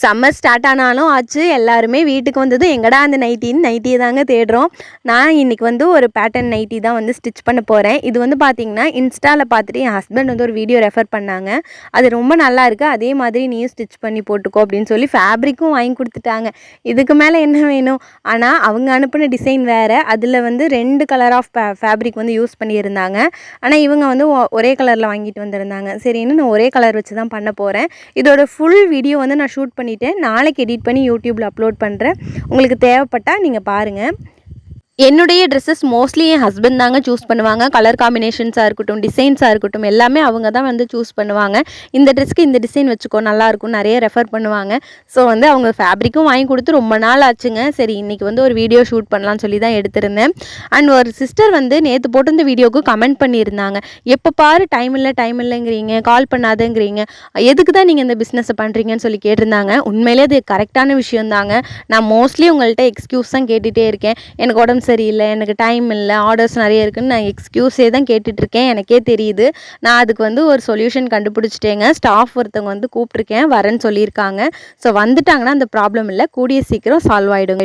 Summer start ஆனாலும் ஆச்சு, எல்லாருமே வீட்டுக்கு வந்ததும் எங்கடா அந்த நைட்டியை தாங்க தேடுறோம். நான் இன்றைக்கி வந்து ஒரு பேட்டர்ன் நைட்டி தான் வந்து ஸ்டிச் பண்ண போகிறேன். இது வந்து பார்த்திங்கன்னா இன்ஸ்டாவில் பார்த்துட்டு என் ஹஸ்பண்ட் வந்து ஒரு வீடியோ ரெஃபர் பண்ணாங்க. அது ரொம்ப நல்லா இருக்குது, அதே மாதிரி நீயும் ஸ்டிச் பண்ணி போட்டுக்கோ அப்படின்னு சொல்லி ஃபேப்ரிக்கும் வாங்கி கொடுத்துட்டாங்க. இதுக்கு மேலே என்ன வேணும்? ஆனால் அவங்க அனுப்பின டிசைன் வேறு, அதில் வந்து 2 கலர் ஆஃப் ஃபேப்ரிக் வந்து யூஸ் பண்ணியிருந்தாங்க. ஆனால் இவங்க வந்து ஒரே கலரில் வாங்கிட்டு வந்திருந்தாங்க. சரின்னு நான் ஒரே கலர் வச்சு தான் பண்ண போகிறேன். இதோட ஃபுல் வீடியோ வந்து நான் ஷூட் பண்ணிவிட்டேன். நாளைக்கு எடிட் பண்ணி யூடியூப்பில் அப்லோட் பண்ணுறேன். உங்களுக்கு தேவைப்பட்டால் நீங்கள் பாருங்கள். என்னுடைய ட்ரெஸ்ஸஸ் மோஸ்ட்லி என் ஹஸ்பண்ட் தாங்க சூஸ் பண்ணுவாங்க. கலர் காம்பினேஷன்ஸாக இருக்கட்டும், டிசைன்ஸாக இருக்கட்டும், எல்லாமே அவங்க தான் வந்து சூஸ் பண்ணுவாங்க. இந்த ட்ரெஸ்க்கு இந்த டிசைன் வச்சுக்கோ நல்லாயிருக்கும் நிறைய ரெஃபர் பண்ணுவாங்க. ஸோ வந்து அவங்க ஃபேப்ரிக்கும் வாங்கி கொடுத்து ரொம்ப நாள் ஆச்சுங்க. சரி இன்றைக்கி வந்து ஒரு வீடியோ ஷூட் பண்ணலான்னு சொல்லி தான் எடுத்திருந்தேன். அண்ட் ஒரு சிஸ்டர் வந்து நேற்று போட்டிருந்த வீடியோவுக்கு கமெண்ட் பண்ணியிருந்தாங்க. எப்போ பாரு டைம் இல்லைங்கிறீங்க, கால் பண்ணாதங்கிறீங்க, எதுக்கு தான் நீங்கள் இந்த பிஸ்னஸை பண்ணுறீங்கன்னு சொல்லி கேட்டிருந்தாங்க. உண்மையிலே அது கரெக்டான விஷயம் தாங்க. நான் மோஸ்ட்லி உங்கள்கிட்ட எக்ஸ்கியூஸ் தான் கேட்டுகிட்டே இருக்கேன். எனக்கு உடம்பு சரியில்லை, எனக்கு டைம் இல்லை, ஆர்டர்ஸ் நிறைய இருக்குதுன்னு நான் எக்ஸ்கியூஸே தான் கேட்டுட்ருக்கேன். எனக்கே தெரியுது. நான் அதுக்கு வந்து ஒரு சொல்யூஷன் கண்டுபிடிச்சிட்டேங்க. ஸ்டாஃப் ஒருத்தவங்க வந்து கூப்பிட்ருக்கேன், வரேன்னு சொல்லியிருக்காங்க. ஸோ வந்துட்டாங்கன்னா அந்த ப்ராப்ளம் இல்லை, கூடிய சீக்கிரம் சால்வ் ஆகிடுங்க.